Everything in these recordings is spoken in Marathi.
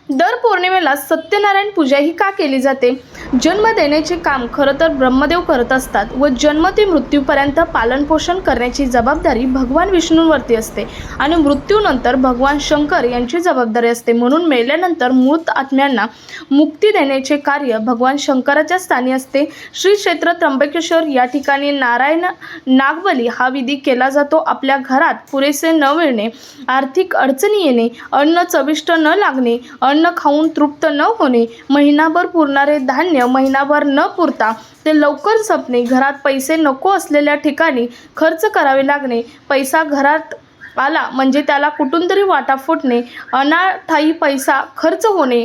दर पौर्णिमेला सत्यनारायण पूजा ही का केली जाते? जन्म देण्याचे काम खरं तर ब्रह्मदेव करत असतात व जन्म ते मृत्यूपर्यंत पालनपोषण करण्याची जबाबदारी भगवान विष्णूंवरती असते आणि मृत्यूनंतर भगवान शंकर यांची जबाबदारी असते. म्हणून मेल्यानंतर मृत आत्म्यांना मुक्ती देण्याचे कार्य भगवान शंकराच्या स्थानी असते. श्री क्षेत्र त्र्यंबकेश्वर या ठिकाणी नारायण नागबली हा विधी केला जातो. आपल्या घरात पुरेसे न मिळणे, आर्थिक अडचणी येणे, अन्न चविष्ट न लागणे, अन्न खाऊन तृप्त न होणे, महिनाभर पुरणारे धान्य महिनाभर न पुरता ते लवकर संपणे, घरात पैसे नको असलेल्या ठिकाणी खर्च करावे लागणे, पैसा घरात आला म्हणजे त्याला कुठून तरी वाटा फुटणे, अनाठायी पैसा खर्च होणे,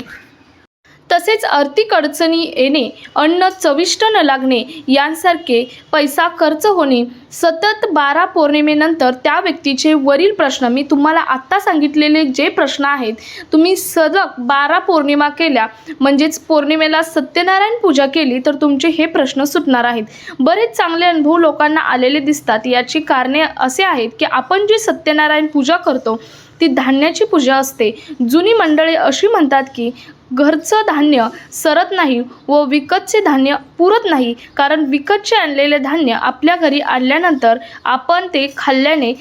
तसेच आर्थिक अडचणी येणे, अन्न चविष्ट न लागणे यांसारखे पैसा खर्च होणे, सतत 12 पौर्णिमेनंतर त्या व्यक्तीचे वरील प्रश्न, मी तुम्हाला आत्ता सांगितलेले जे प्रश्न आहेत, तुम्ही सलग 12 पौर्णिमा केल्या म्हणजेच पौर्णिमेला सत्यनारायण पूजा केली तर तुमचे हे प्रश्न सुटणार आहेत. बरेच चांगले अनुभव लोकांना आलेले दिसतात. याची कारणे असे आहेत की आपण जी सत्यनारायण पूजा करतो ती धान्याची पूजा असते. जुनी मंडळी अशी म्हणतात की घरचं धान्य सरत नाही व विकतचे धान्य पुरत नाही, कारण विकतचे आणलेले धान्य आपल्या घरी आणल्यानंतर आपण ते खाल्ल्याने,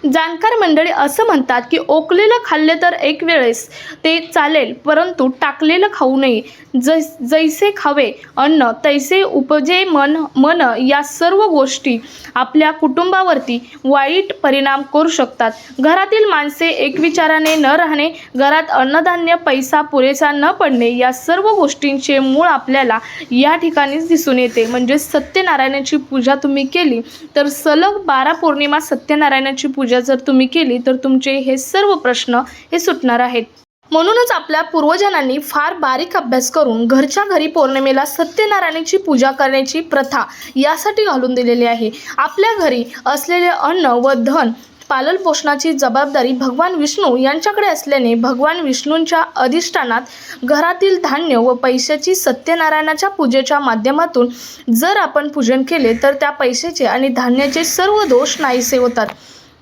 जाणकार मंडळी असं म्हणतात की ओकलेलं खाल्ले तर एक वेळेस ते चालेल, परंतु टाकलेलं खाऊ नये. जैसे खावे अन्न तैसे उपजे मन या सर्व गोष्टी आपल्या कुटुंबावरती वाईट परिणाम करू शकतात. घरातील माणसे एकविचाराने न राहणे, घरात अन्नधान्य पैसा पुरेसा न पडणे या सर्व गोष्टींचे मूळ आपल्याला या ठिकाणीच दिसून येते. म्हणजे सत्यनारायणाची पूजा तुम्ही केली तर सलग 12 पौर्णिमा सत्यनारायणाची पूजा जर तुम्ही केली तर तुमचे हे सर्व प्रश्न हे सुटणार आहेत. म्हणूनच आपल्या पूर्वजांनी फार बारीक अभ्यास करून घरच्या घरी पौर्णिमेला सत्यनारायणाची पूजा करण्याची प्रथा यासाठी घालून दिलेली आहे. आपल्या घरी असलेले अन्न व धन पालनपोषणाची जबाबदारी भगवान विष्णू यांच्याकडे असल्याने भगवान विष्णूंच्या अधिष्ठानात घरातील धान्य व पैशाची सत्यनारायणाच्या पूजेच्या माध्यमातून जर आपण पूजन केले तर त्या पैशाचे आणि धान्याचे सर्व दोष नाहीसे होतात.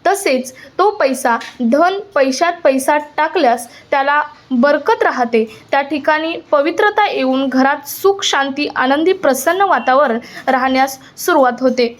तसेच तो पैसा, धन पैशात पैसा टाकल्यास त्याला बरकत राहते. त्या ठिकाणी पवित्रता येऊन घरात सुख शांती आनंदी प्रसन्न वातावरण राहण्यास सुरुवात होते.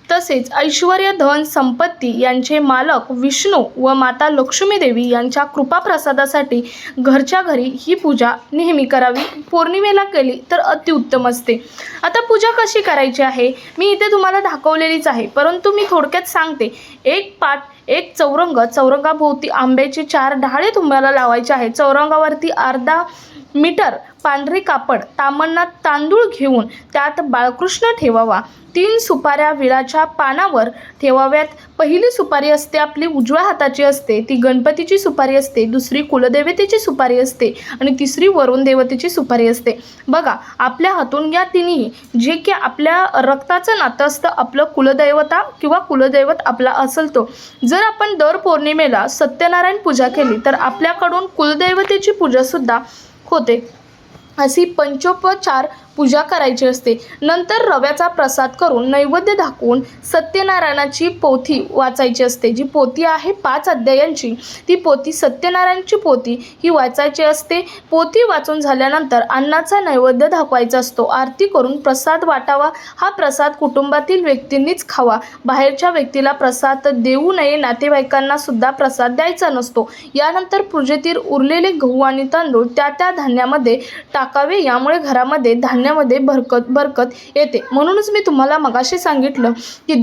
तसेच ऐश्वर्य धन संपत्ती यांचे मालक विष्णू व माता लक्ष्मी देवी यांच्या कृपाप्रसादासाठी घरच्या घरी ही पूजा नेहमी करावी. पौर्णिमेला केली तर अतिउत्तम असते. आता पूजा कशी करायची आहे मी इथे तुम्हाला दाखवलेलीच आहे, परंतु मी थोडक्यात सांगते. एक पाट, एक चौरंग, चौरंगाभोवती आंब्याचे 4 ढाळे तुम्हाला लावायचे आहे. चौरंगावरती अर्धा मीटर पांढरे कापड, ताम्हणात तांदूळ घेऊन त्यात बाळकृष्ण ठेवावा. 3 सुपाऱ्या विळाच्या पानावर ठेवाव्यात. पहिली सुपारी असते आपली उजव्या हाताची असते, ती गणपतीची सुपारी असते. दुसरी कुलदेवतेची सुपारी असते आणि तिसरी वरुण देवतेची सुपारी असते. बघा, आपल्या हातून या तिन्ही जे की आपल्या रक्ताचं नातं असतं, आपलं कुलदैवता किंवा कुलदैवत आपला असेल तो, जर आपण दर पौर्णिमेला सत्यनारायण पूजा केली तर आपल्याकडून कुलदैवतेची पूजासुद्धा होते. अशी पंचोपचार पूजा करायची असते. नंतर रव्याचा प्रसाद करून नैवेद्य दाखवून सत्यनारायणाची पोथी वाचायची असते. जी पोथी आहे 5 अध्यायांची, ती पोथी सत्यनारायणची पोथी ही वाचायची असते. पोथी वाचून झाल्यानंतर अन्नाचा नैवेद्य दाखवायचा असतो. आरती करून प्रसाद वाटावा. हा प्रसाद कुटुंबातील व्यक्तींनीच खावा. बाहेरच्या व्यक्तीला प्रसाद देऊ नये. नातेवाईकांना सुद्धा प्रसाद द्यायचा नसतो. यानंतर पूजेतील उरलेले गहू आणि तांदूळ त्या धान्यामध्ये टाकावे. यामुळे घरामध्ये धान्यामध्ये बरकत येते. म्हणूनच मी तुम्हाला मगाशी सांगितलं की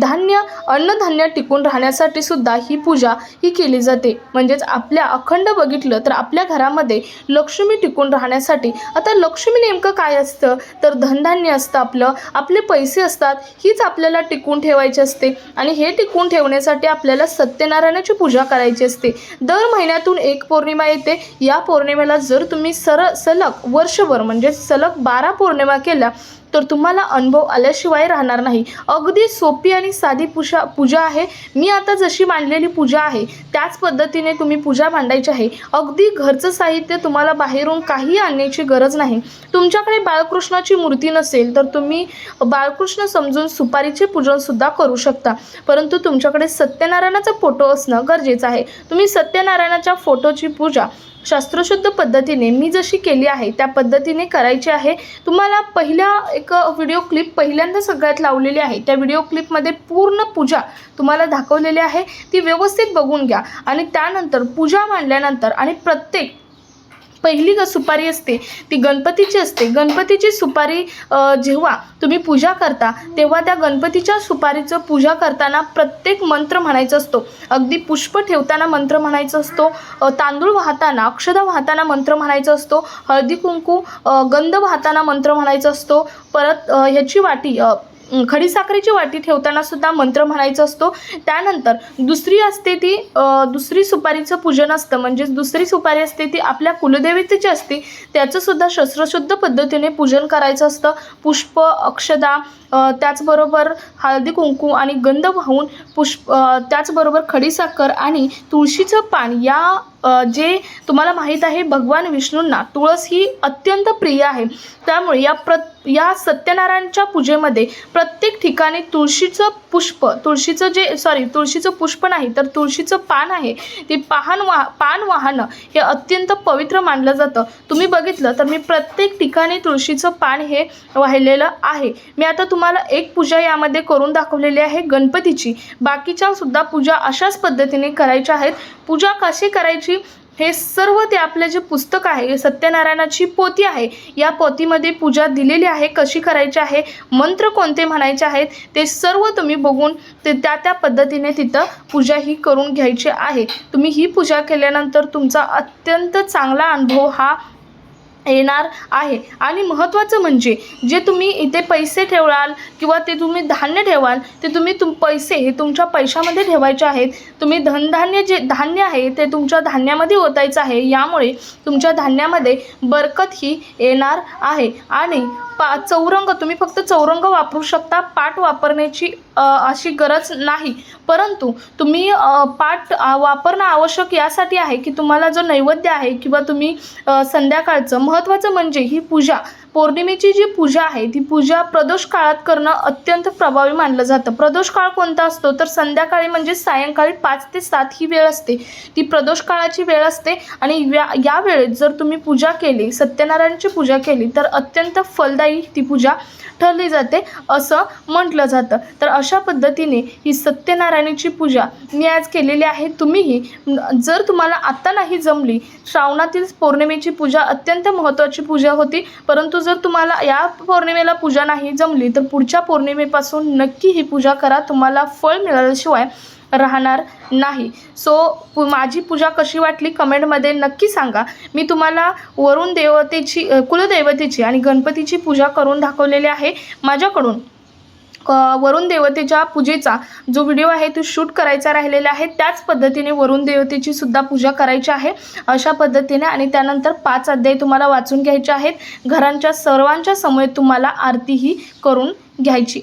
अन्नधान्य टिकून राहण्यासाठी सुद्धा ही पूजा ही केली जाते. म्हणजेच आपल्या अखंड बघितलं तर आपल्या घरामध्ये लक्ष्मी टिकून राहण्यासाठी. आता लक्ष्मी नेमकं काय असतं तर धनधान्य असतं, आपले पैसे असतात, हीच आपल्याला टिकून ठेवायची असते. आणि हे टिकून ठेवण्यासाठी आपल्याला सत्यनारायणाची पूजा करायची असते. दर महिन्यातून एक पौर्णिमा येते. या पौर्णिमेला जर तुम्ही सलग वर्षभर म्हणजे सलग 12 पौर्णिमा केल्या तर तुम्हाला अनुभव आल्याशिवाय राहणार नाही. अगदी सोपी आणि साधी पूजा आहे. मी आता जशी मांडलेली पूजा आहे त्याच पद्धतीने तुम्ही पूजा मांडायची आहे. अगदी घरचं साहित्य, तुम्हाला बाहेरून काही आणण्याची गरज नाही. तुमच्याकडे बाळकृष्णाची मूर्ती नसेल तर तुम्ही बाळकृष्ण समजून सुपारीचे पूजनसुद्धा करू शकता, परंतु तुमच्याकडे सत्यनारायणाचा फोटो असणं गरजेचं आहे. तुम्ही सत्यनारायणाच्या फोटोची पूजा शास्त्रशुद्ध पद्धतीने मी जशी केली आहे त्या पद्धतीने करायची आहे। तुम्हाला पहिल्या एक व्हिडिओ क्लिप पहिल्यांदा सगळ्यात लावलेली आहे, त्या व्हिडिओ क्लिपमध्ये पूर्ण पूजा तुम्हाला दाखवलेली आहे, ती व्यवस्थित बघून घ्या। आणि त्यानंतर पूजा मांडल्यानंतर आणि प्रत्येक पहिली सुपारी असते ती गणपतीची असते। गणपतीची सुपारी जेव्हा तुम्ही पूजा करता तेव्हा त्या गणपतीच्या सुपारीचं पूजा करताना प्रत्येक मंत्र म्हणायचा असतो। अगदी पुष्प ठेवताना मंत्र म्हणायचा असतो, तांदूळ वाहताना अक्षदा वाहताना मंत्र म्हणायचा असतो, हळदी कुंकू गंध वाहताना मंत्र म्हणायचा असतो, परत ह्याची वाटी खडीसाखरेची वाटी ठेवताना सुद्धा मंत्र म्हणायचा असतो। त्यानंतर दुसरी असते ती दुसरी सुपारीचं पूजन असतं, म्हणजे दुसरी सुपारी असते ती आपल्या कुलदेवतेची असते, त्याचं सुद्धा शस्त्रशुद्ध पद्धतीने पूजन करायचं असतं। पुष्प अक्षदा त्याचबरोबर हळदी कुंकू आणि गंध वाहून त्याचबरोबर खडीसाखर आणि तुळशीचं पान या जे तुम्हाला माहीत आहे भगवान विष्णूंना तुळस ही अत्यंत प्रिय आहे, त्यामुळे या सत्यनारायणच्या पूजेमध्ये प्रत्येक ठिकाणी तुळशीचं पुष्प नाही तर तुळशीचं पान आहे, ते पान वाहनं हे अत्यंत पवित्र मानलं जातं। तुम्ही बघितलं तर मी प्रत्येक ठिकाणी तुळशीचं पान हे वाहिलेलं आहे। मी आता तुम्हाला एक पूजा यामध्ये करून दाखवलेली आहे गणपतीची, बाकीच्या सुद्धा पूजा अशाच पद्धतीने करायच्या आहेत। पूजा कशी करायची हे सर्व ते आपले जे पुस्तक आहे सत्यनारायणाची पोथी आहे, या पोथीमध्ये पूजा दिलेली आहे, कशी करायची आहे, मंत्र कोणते म्हणायचे आहेत ते सर्व तुम्ही बघून त्या पद्धतीने तिथं पूजा ही करून घ्यायची आहे। तुम्ही ही पूजा केल्यानंतर तुमचा अत्यंत चांगला अनुभव हा येणार आहे। आणि महत्त्वाचं म्हणजे जे तुम्ही इथे पैसे ठेवाल किंवा ते तुम्ही धान्य ठेवाल ते तुम्ही पैसे हे तुमच्या पैशामध्ये ठेवायचे आहेत। तुम्ही धनधान्य जे धान्य आहे ते तुमच्या धान्यामध्ये ओतायचं आहे, यामुळे तुमच्या धान्यामध्ये बरकत ही येणार आहे। आणि चौरंग तुम्ही फक्त चौरंग वापरू शकता, पाट वापरण्याची अशी गरज नाही, परंतु तुम्ही पाट वापरणं आवश्यक यासाठी आहे की तुम्हाला जो नैवेद्य आहे किंवा तुम्ही संध्याकाळचं महत्त्वाचं म्हणजे ही पूजा पौर्णिमेची जी पूजा आहे ती पूजा प्रदोष काळात करणं अत्यंत प्रभावी मानलं जातं। प्रदोष काळ कोणता असतो तर संध्याकाळी म्हणजे सायंकाळी 5 ते 7 ही वेळ असते, ती प्रदोष काळाची वेळ असते। आणि या वेळेत जर तुम्ही पूजा केली, सत्यनारायणची पूजा केली तर अत्यंत फलदायी ती पूजा ठरली जाते असं म्हटलं जातं। तर अशा पद्धतीने ही सत्यनारायणाची पूजा मी आज केलेली आहे। तुम्हीही जर तुम्हाला आत्ता नाही जमली, श्रावणातील पौर्णिमेची पूजा अत्यंत महत्त्वाची पूजा होती, परंतु जर तुम्हाला या पौर्णिमेला पूजा नाही जमली तर पुढच्या पौर्णिमेपासून नक्की ही पूजा करा, तुम्हाला फळ मिळाल्याशिवाय राहणार नाही। सो माझी पूजा कशी वाटली कमेंटमध्ये नक्की सांगा। मी तुम्हाला वरुण देवतेची कुलदेवतेची आणि गणपतीची पूजा करून दाखवलेली आहे। माझ्याकडून वरुण देवतेच्या पूजेचा जो व्हिडिओ आहे तो शूट करायचा राहिलेला आहे, त्याच पद्धतीने वरुण देवतेची सुद्धा पूजा करायची आहे अशा पद्धतीने। आणि त्यानंतर 5 अध्याय तुम्हाला वाचून घ्यायचे आहेत, घरांच्या सर्वांच्या समोर तुम्हाला आरतीही करून घ्यायची